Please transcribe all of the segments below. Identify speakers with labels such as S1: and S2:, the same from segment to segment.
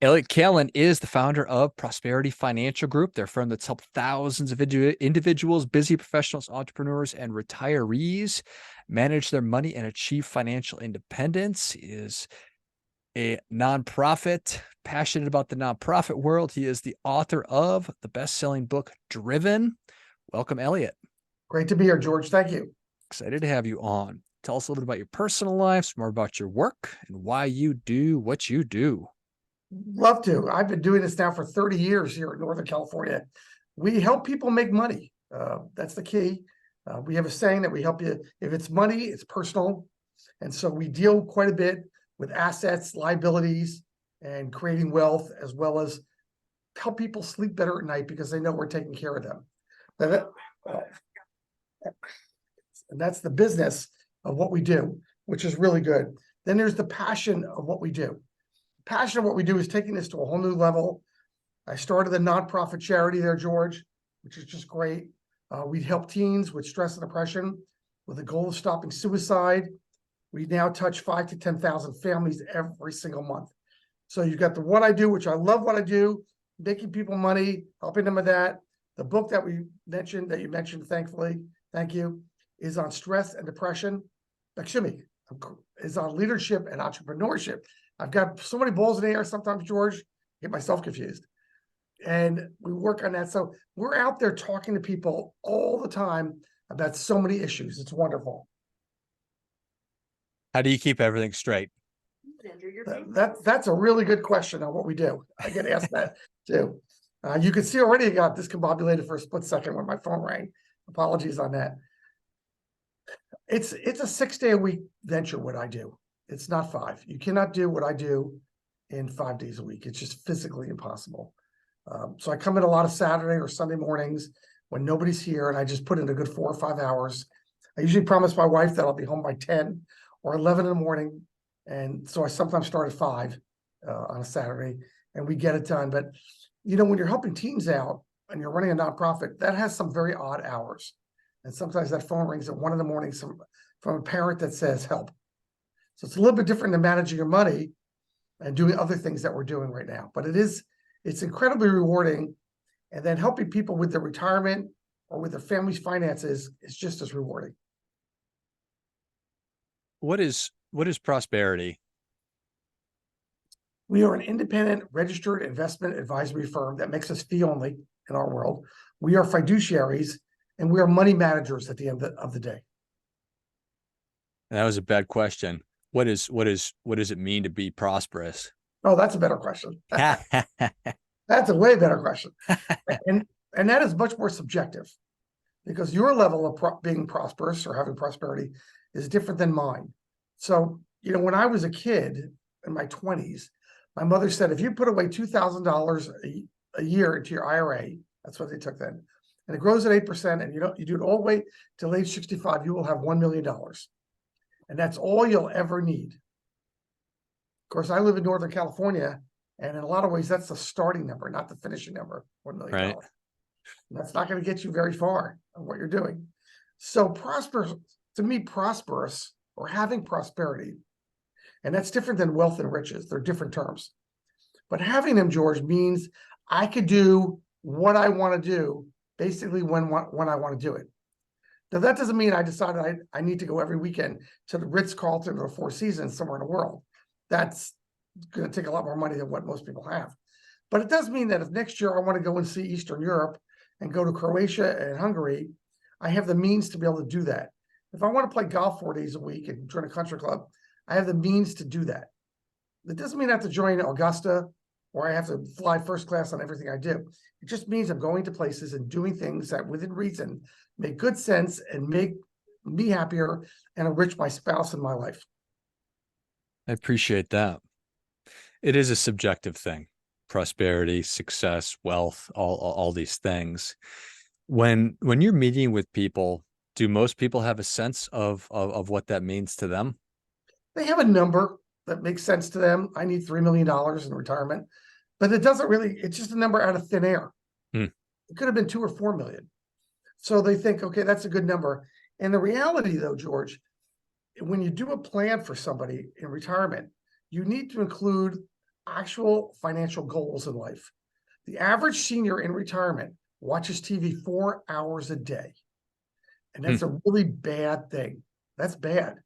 S1: Elliot Kallen is the founder of Prosperity Financial Group. They're a firm that's helped thousands of individuals, busy professionals, entrepreneurs, and retirees manage their money and achieve financial independence. He is a nonprofit, passionate about the nonprofit world. He is the author of the best-selling book, Driven. Welcome, Elliot.
S2: Great to be here, George. Thank you.
S1: Excited to have you on. Tell us a little bit about your personal life, some more about your work, and why you do what you do.
S2: Love to. I've been doing this now for 30 years here in Northern California. We help people make money. That's the key. We have a saying that we help you. If it's money, it's personal. And so we deal quite a bit with assets, liabilities, and creating wealth, as well as help people sleep better at night because they know we're taking care of them. And that's the business of what we do, which is really good. Then there's the passion of what we do. Passion of what we do is taking this to a whole new level. I started a nonprofit charity there, George, which is just great. We help teens with stress and depression with the goal of stopping suicide. We now touch 5,000 to 10,000 families every single month. So you've got the what I do, which I love what I do, making people money, helping them with that. The book that you mentioned, thankfully, thank you, is on stress and depression. Excuse me, is on leadership and entrepreneurship. I've got so many balls in the air sometimes, George, get myself confused. And we work on that. So we're out there talking to people all the time about so many issues. It's wonderful.
S1: How do you keep everything straight?
S2: That's a really good question on what we do. I get asked that too. You can see already I got discombobulated for a split second when my phone rang. Apologies on that. It's a 6-day-a-week venture, what I do. It's not 5. You cannot do what I do in 5 days a week. It's just physically impossible. So I come in a lot of Saturday or Sunday mornings when nobody's here, and I just put in a good 4 or 5 hours. I usually promise my wife that I'll be home by 10 or 11 in the morning. And so I sometimes start at 5 on a Saturday, and we get it done. But, you know, when you're helping teens out and you're running a nonprofit, that has some very odd hours. And sometimes that phone rings at 1 in the morning from a parent that says, help. So it's a little bit different than managing your money and doing other things that we're doing right now. But it's incredibly rewarding. And then helping people with their retirement or with their family's finances is just as rewarding.
S1: What is Prosperity?
S2: We are an independent registered investment advisory firm that makes us fee only in our world. We are fiduciaries and we are money managers at the end of the day.
S1: That was a bad question. What does it mean to be prosperous?
S2: Oh, that's a better question. That's a way better question. And that is much more subjective because your level of being prosperous or having prosperity is different than mine. So, you know, when I was a kid in my 20s, my mother said, if you put away $2,000 a year into your IRA, that's what they took then, and it grows at 8%, and you do it all the way till age 65, you will have $1 million. And that's all you'll ever need. Of course, I live in Northern California, and in a lot of ways, that's the starting number, not the finishing number, $1 million. Right. And that's not going to get you very far on what you're doing. So prosperous, to me, prosperous or having prosperity, and that's different than wealth and riches. They're different terms. But having them, George, means I could do what I want to do, basically when I want to do it. Now, that doesn't mean I decided I need to go every weekend to the Ritz-Carlton or Four Seasons somewhere in the world. That's going to take a lot more money than what most people have. But it does mean that if next year I want to go and see Eastern Europe and go to Croatia and Hungary, I have the means to be able to do that. If I want to play golf 4 days a week and join a country club, I have the means to do that. It doesn't mean I have to join Augusta or I have to fly first class on everything I do. It just means I'm going to places and doing things that within reason make good sense and make me happier and enrich my spouse and my life.
S1: I appreciate that. It is a subjective thing. Prosperity, success, wealth, all these things. When you're meeting with people, do most people have a sense of what that means to them?
S2: They have a number that makes sense to them. I need $3 million in retirement, but it doesn't really, it's just a number out of thin air. It could have been 2 or 4 million. So they think, okay, that's a good number. And the reality though, George, when you do a plan for somebody in retirement, you need to include actual financial goals in life. The average senior in retirement watches TV 4 hours a day. And
S1: Hmm.
S2: that's a really bad thing. That's bad.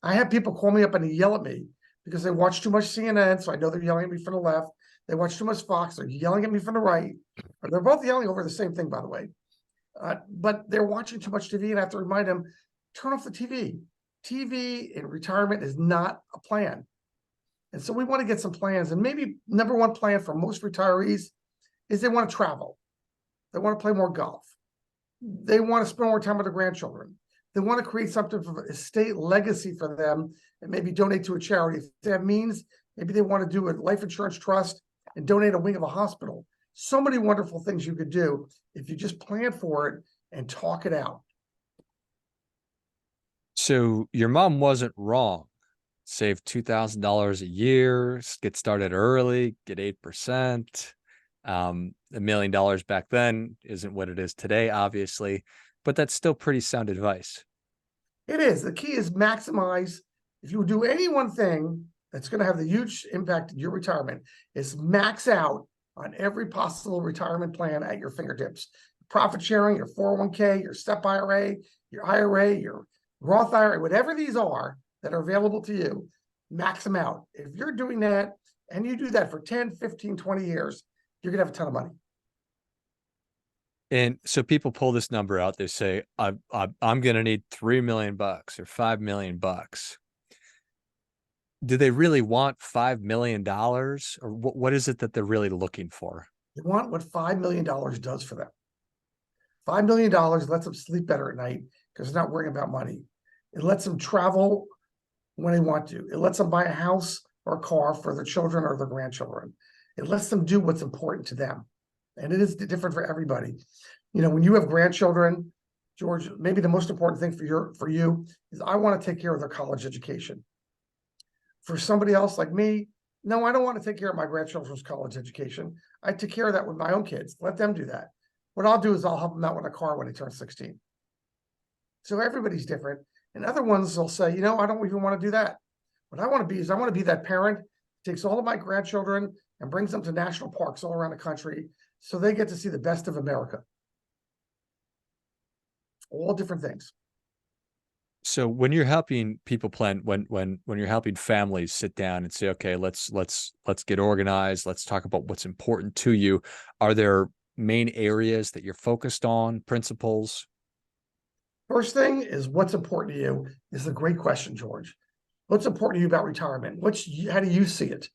S2: I have people call me up and they yell at me because they watch too much CNN. So I know they're yelling at me from the left. They watch too much Fox. They're yelling at me from the right. Or they're both yelling over the same thing, by the way. But they're watching too much TV, and I have to remind them, turn off the TV. TV in retirement is not a plan. And so we want to get some plans. And maybe number one plan for most retirees is they want to travel. They want to play more golf. They want to spend more time with their grandchildren. They want to create something for estate legacy for them and maybe donate to a charity. If they have means, maybe they want to do a life insurance trust and donate a wing of a hospital. So many wonderful things you could do if you just plan for it and talk it out.
S1: So your mom wasn't wrong. Save $2,000 a year, get started early, get 8%. $1 million back then isn't what it is today, obviously, but that's still pretty sound advice.
S2: It is. The key is maximize. If you do any one thing that's going to have the huge impact in your retirement, is max out on every possible retirement plan at your fingertips. Profit sharing, your 401k, your SEP IRA, your Roth IRA, whatever these are that are available to you, max them out. If you're doing that and you do that for 10, 15, 20 years, you're going to have a ton of money.
S1: And so people pull this number out. They say, I'm going to need $3 million or $5 million. Do they really want $5 million, or what is it that they're really looking for?
S2: They want what $5 million does for them. $5 million lets them sleep better at night because they're not worrying about money. It lets them travel when they want to. It lets them buy a house or a car for their children or their grandchildren. It lets them do what's important to them. And it is different for everybody. You know, when you have grandchildren, George, maybe the most important thing for you is I want to take care of their college education. For somebody else like me, no, I don't want to take care of my grandchildren's college education. I take care of that with my own kids. Let them do that. What I'll do is I'll help them out with a car when they turn 16. So everybody's different. And other ones will say, you know, I don't even want to do that. What I want to be is I want to be that parent who takes all of my grandchildren and brings them to national parks all around the country so they get to see the best of America. All different things.
S1: So when you're helping people plan, when you're helping families sit down and say, okay, let's get organized, let's talk about what's important to you, are there main areas that you're focused on, principles?
S2: First thing is what's important to you is a great question, George. What's important to you about retirement? How do you see it?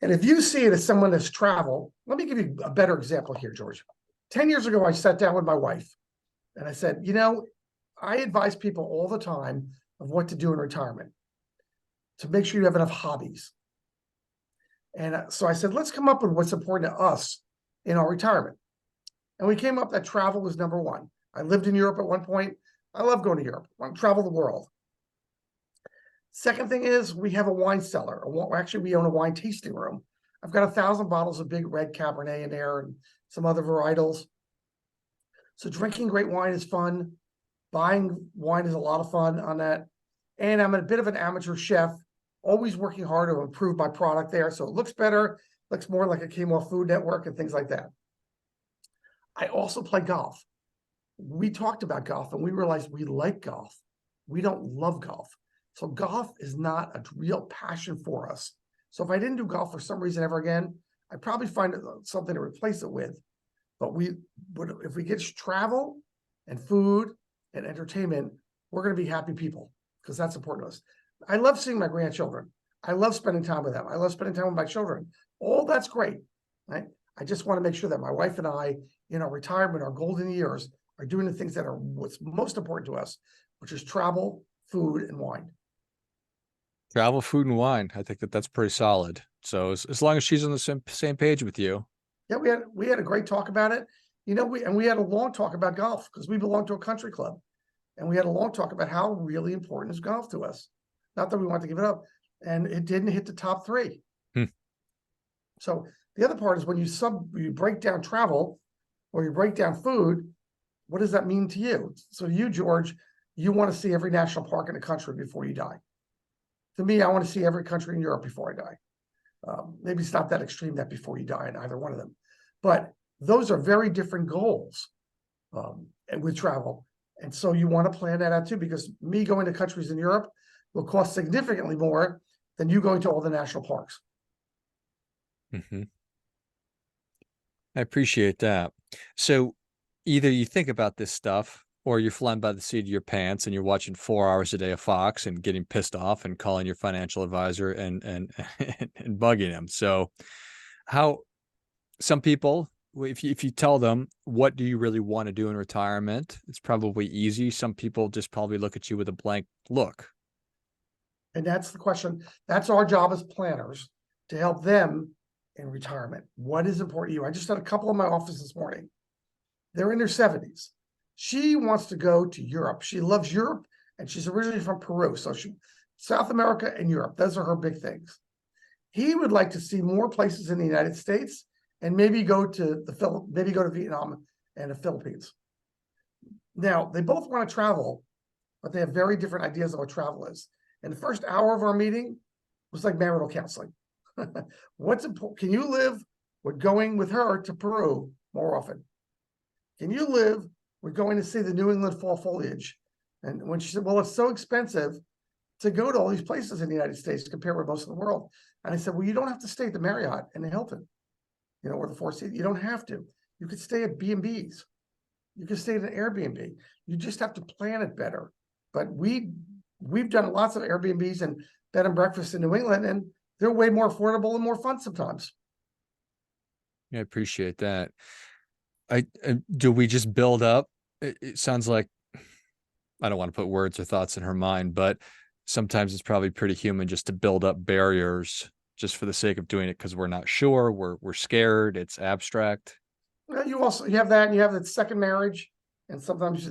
S2: And if you see it as someone that's travel, let me give you a better example here, George. 10 years ago, I sat down with my wife and I said, you know, I advise people all the time of what to do in retirement to make sure you have enough hobbies. And so I said, let's come up with what's important to us in our retirement. And we came up that travel was number one. I lived in Europe at one point. I love going to Europe. I want to travel the world. Second thing is we have a wine cellar. Actually, we own a wine tasting room. I've got 1,000 bottles of big red Cabernet in there and some other varietals. So drinking great wine is fun. Buying wine is a lot of fun on that. And I'm a bit of an amateur chef, always working hard to improve my product there. So it looks better, looks more like a Kmart Food Network and things like that. I also play golf. We talked about golf and we realized we like golf. We don't love golf. So golf is not a real passion for us. So if I didn't do golf for some reason ever again, I'd probably find something to replace it with. But if we get travel and food and entertainment, we're going to be happy people because that's important to us. I love seeing my grandchildren. I love spending time with them. I love spending time with my children. All that's great, right? I just want to make sure that my wife and I, in our retirement, our golden years, are doing the things that are what's most important to us, which is travel, food, and wine.
S1: Travel, food, and wine. I think that's pretty solid. So as long as she's on the same page with you.
S2: Yeah, we had a great talk about it. You know, we had a long talk about golf because we belong to a country club. And we had a long talk about how really important is golf to us. Not that we want to give it up. And it didn't hit the top three. So the other part is when you break down travel or you break down food, what does that mean to you? So you, George, you want to see every national park in the country before you die. To me, I want to see every country in Europe before I die. Maybe it's not that extreme that before you die in either one of them, but those are very different goals and with travel. And so you want to plan that out too, because me going to countries in Europe will cost significantly more than you going to all the national parks.
S1: Mm-hmm. I appreciate that. So either you think about this stuff or you're flying by the seat of your pants and you're watching 4 hours a day of Fox and getting pissed off and calling your financial advisor and and bugging him. So how some people, if you tell them what do you really want to do in retirement, it's probably easy. Some people just probably look at you with a blank look.
S2: And that's the question. That's our job as planners, to help them in retirement. What is important to you? I just had a couple in my office this morning. They're in their 70s. She wants to go to Europe. She loves Europe, and she's originally from Peru. So South America and Europe, those are her big things. He would like to see more places in the United States and maybe go to Vietnam and the Philippines. Now, they both want to travel, but they have very different ideas of what travel is. And the first hour of our meeting was like marital counseling. What's important? Can you live with going with her to Peru more often? Can you live with going to see the New England fall foliage? And when she said, well, it's so expensive to go to all these places in the United States compared with most of the world. And I said, well, you don't have to stay at the Marriott and the Hilton, or the Four Seasons. You don't have to. You could stay at B&Bs. You could stay at an Airbnb. You just have to plan it better. But we've done lots of Airbnbs and bed and breakfast in New England, and they're way more affordable and more fun sometimes.
S1: I appreciate that. Do we just build up? It sounds like, I don't want to put words or thoughts in her mind, but sometimes it's probably pretty human just to build up barriers just for the sake of doing it because we're not sure, we're scared, it's abstract.
S2: Well, you have that, and you have the second marriage, and sometimes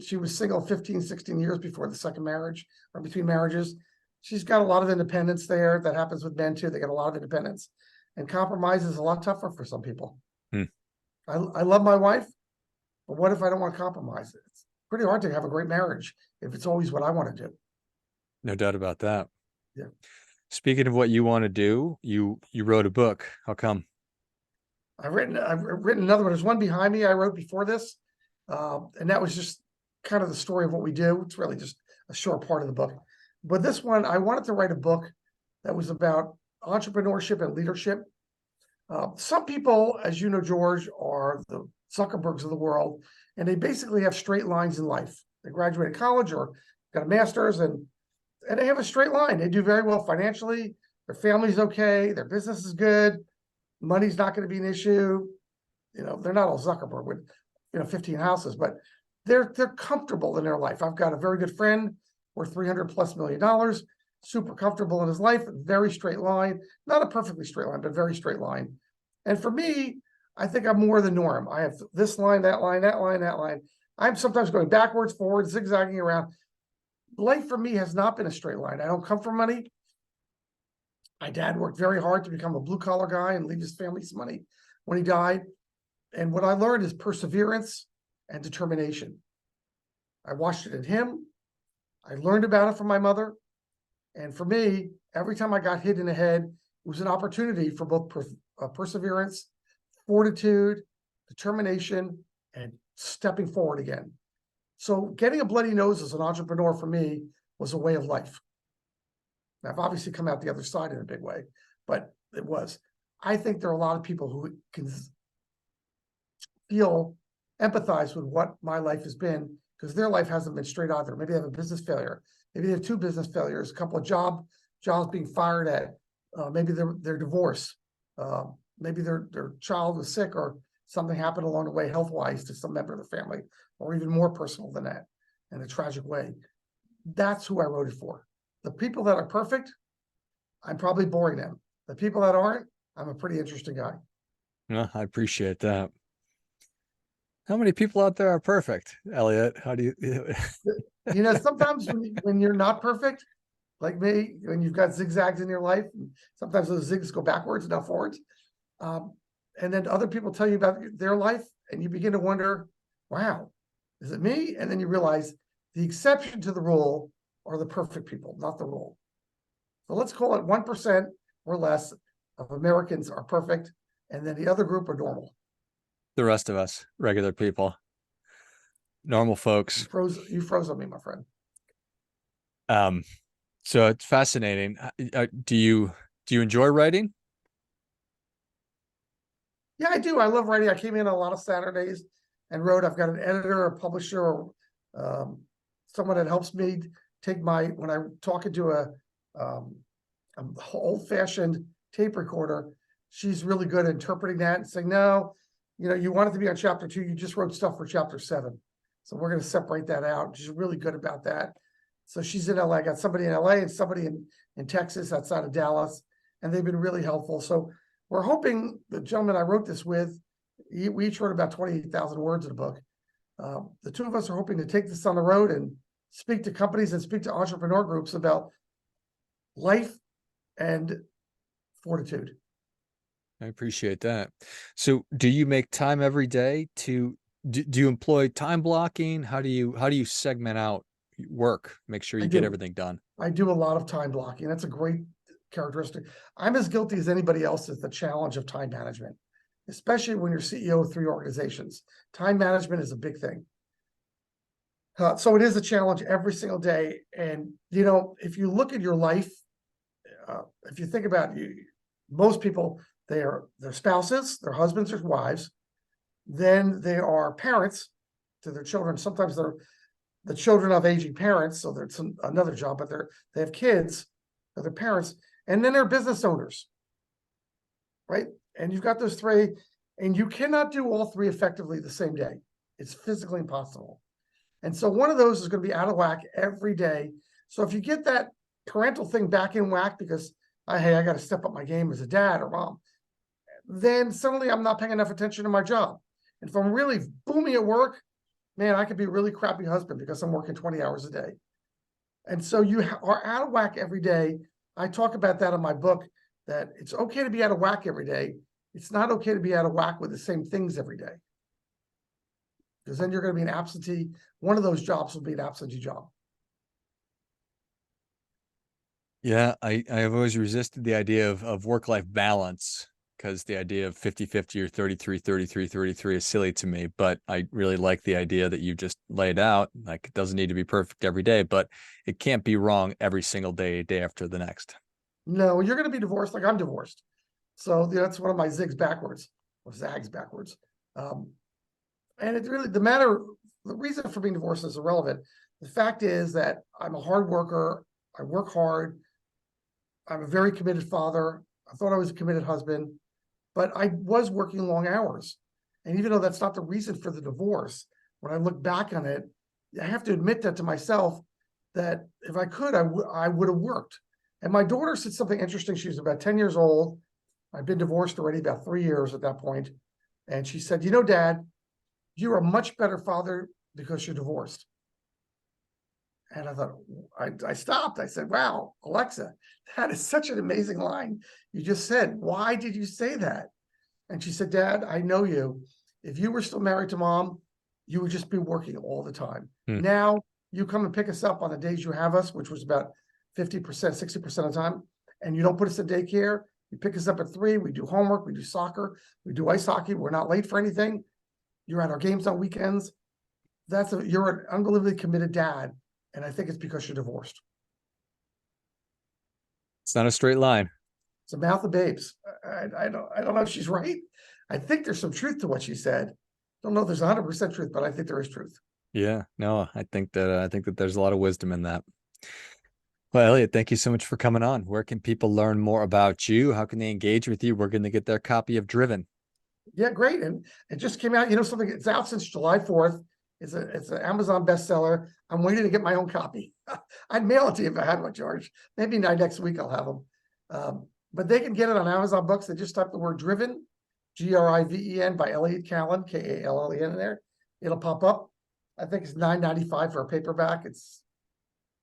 S2: she was single 15, 16 years before the second marriage or between marriages. She's got a lot of independence there. That happens with men too. They got a lot of independence, and compromise is a lot tougher for some people. I love my wife, but what if I don't want to compromise? It's pretty hard to have a great marriage if it's always what I want to do.
S1: No doubt about that.
S2: Yeah.
S1: Speaking of what you want to do, you wrote a book. How come?
S2: I've written another one. There's one behind me I wrote before this, and that was just kind of the story of what we do. It's really just a short part of the book. But this one, I wanted to write a book that was about entrepreneurship and leadership. Some people, as you know, George, are the Zuckerbergs of the world, and they basically have straight lines in life. They graduated college or got a master's, and they have a straight line. They do very well financially. Their family's okay. Their business is good. Money's not going to be an issue. They're not all Zuckerberg with 15 houses, but they're comfortable in their life. I've got a very good friend worth $300+ million, super comfortable in his life, very straight line, not a perfectly straight line, but very straight line. And for me, I think I'm more the norm. I have this line, that line, that line, that line. I'm sometimes going backwards, forwards, zigzagging around. Life for me has not been a straight line. I don't come from money. My dad worked very hard to become a blue-collar guy and leave his family some money when he died. And what I learned is perseverance and determination. I watched it in him. I learned about it from my mother. And for me, every time I got hit in the head, it was an opportunity for both perseverance, fortitude, determination, and stepping forward again. So getting a bloody nose as an entrepreneur for me was a way of life. Now, I've obviously come out the other side in a big way, but it was. I think there are a lot of people who can empathize with what my life has been, because their life hasn't been straight either. Maybe they have a business failure. Maybe they have 2 business failures, a couple of jobs being fired at. Maybe their divorce. Maybe their child was sick or something happened along the way health-wise to some member of the family, or even more personal than that in a tragic way. That's who I wrote it for. The people that are perfect, I'm probably boring them. The people that aren't, I'm a pretty interesting guy.
S1: Well, I appreciate that. How many people out there are perfect, Elliot? How do you?
S2: Sometimes when you're not perfect, like me, when you've got zigzags in your life, sometimes those zigs go backwards, not forwards. And then other people tell you about their life, and you begin to wonder, wow, is it me? And then you realize the exception to the rule are the perfect people, not the rule. So let's call it 1% or less of Americans are perfect, and then the other group are normal.
S1: The rest of us, regular people, normal folks.
S2: You froze on me, my friend.
S1: So it's fascinating. Do you enjoy writing?
S2: Yeah, I do. I love writing. I came in on a lot of Saturdays and wrote. I've got an editor, a publisher, someone that helps me take when I'm talking to an old-fashioned tape recorder. She's really good at interpreting that and saying, no, you want it to be on chapter 2. You just wrote stuff for chapter 7. So we're going to separate that out. She's really good about that. So she's in LA. I got somebody in LA and somebody in Texas outside of Dallas, and they've been really helpful. So we're hoping the gentleman I wrote this with, we each wrote about 28,000 words in the book. The two of us are hoping to take this on the road and speak to companies and speak to entrepreneur groups about life and fortitude.
S1: I appreciate that. So do you make time every day do you employ time blocking? How do you segment out work, make sure you get everything done?
S2: I do a lot of time blocking. That's a great characteristic. I'm as guilty as anybody else as the challenge of time management, especially when you're CEO of 3 organizations. Time management is a big thing. So it is a challenge every single day. And, if you look at your life, if you think about most people, they're spouses, their husbands or wives, then they are parents to their children. Sometimes they're the children of aging parents, so that's another job, but they have kids, they're their parents, and then they're business owners, right? And you've got those 3, and you cannot do all 3 effectively the same day. It's physically impossible. And so one of those is going to be out of whack every day. So if you get that parental thing back in whack because, hey, I got to step up my game as a dad or mom, then suddenly I'm not paying enough attention to my job. And if I'm really booming at work, man, I could be a really crappy husband because I'm working 20 hours a day. And so you are out of whack every day. I talk about that in my book, that it's okay to be out of whack every day. It's not okay to be out of whack with the same things every day, because then you're going to be an absentee. One of those jobs will be an absentee job.
S1: Yeah, I have always resisted the idea of work-life balance, because the idea of 50-50 or 33-33-33 is silly to me. But I really like the idea that you just laid out. Like, it doesn't need to be perfect every day, but it can't be wrong every single day after the next.
S2: No, you're going to be divorced like I'm divorced. So that's one of my zigs backwards, or zags backwards. And it's really the reason for being divorced is irrelevant. The fact is that I'm a hard worker. I work hard. I'm a very committed father. I thought I was a committed husband, but I was working long hours. And even though that's not the reason for the divorce, when I look back on it, I have to admit that to myself, that if I could, I would have worked. And my daughter said something interesting. She was about 10 years old. I've been divorced already about 3 years at that point. And she said, Dad, you're a much better father because you're divorced. And I thought, I stopped. I said, wow, Alexa, that is such an amazing line. You just said, why did you say that? And she said, Dad, I know you. If you were still married to Mom, you would just be working all the time. Now you come and pick us up on the days you have us, which was about 50%, 60% of the time, and you don't put us in daycare. You pick us up at 3. We do homework. We do soccer. We do ice hockey. We're not late for anything. You're at our games on weekends. You're an unbelievably committed dad. And I think it's because you're divorced.
S1: It's not a straight line.
S2: It's a mouth of babes. I don't know if she's right. I think there's some truth to what she said. Don't know if there's 100% truth, but I think there is truth.
S1: Yeah, no, I think that there's a lot of wisdom in that. Well, Elliot, thank you so much for coming on. Where can people learn more about you? How can they engage with you? We're going to get their copy of Driven.
S2: Yeah, great. And it just came out, something, it's out since July 4th. It's an Amazon bestseller. I'm waiting to get my own copy. I'd mail it to you if I had one, George. Maybe next week I'll have them. But they can get it on Amazon Books. They just type the word Driven, Griven, by Elliot Kallen, Kallen in there. It'll pop up. I think it's $9.95 for a paperback. It's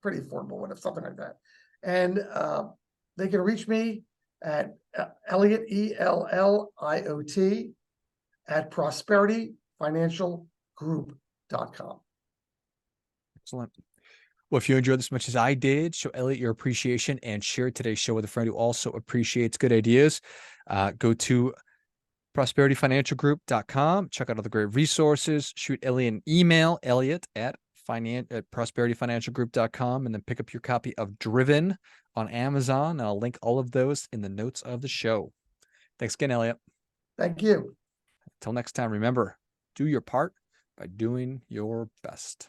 S2: pretty affordable, something like that. And they can reach me at Elliot, ELLIOT, at prosperityfinancialgroup.com.
S1: Excellent. Well, if you enjoyed this as much as I did, show Elliot your appreciation and share today's show with a friend who also appreciates good ideas. Go to prosperityfinancialgroup.com. Check out all the great resources. Shoot Elliot an email, Elliot at prosperityfinancialgroup.com, and then pick up your copy of Driven on Amazon. And I'll link all of those in the notes of the show. Thanks again, Elliot.
S2: Thank you.
S1: Until next time, remember, do your part by doing your best.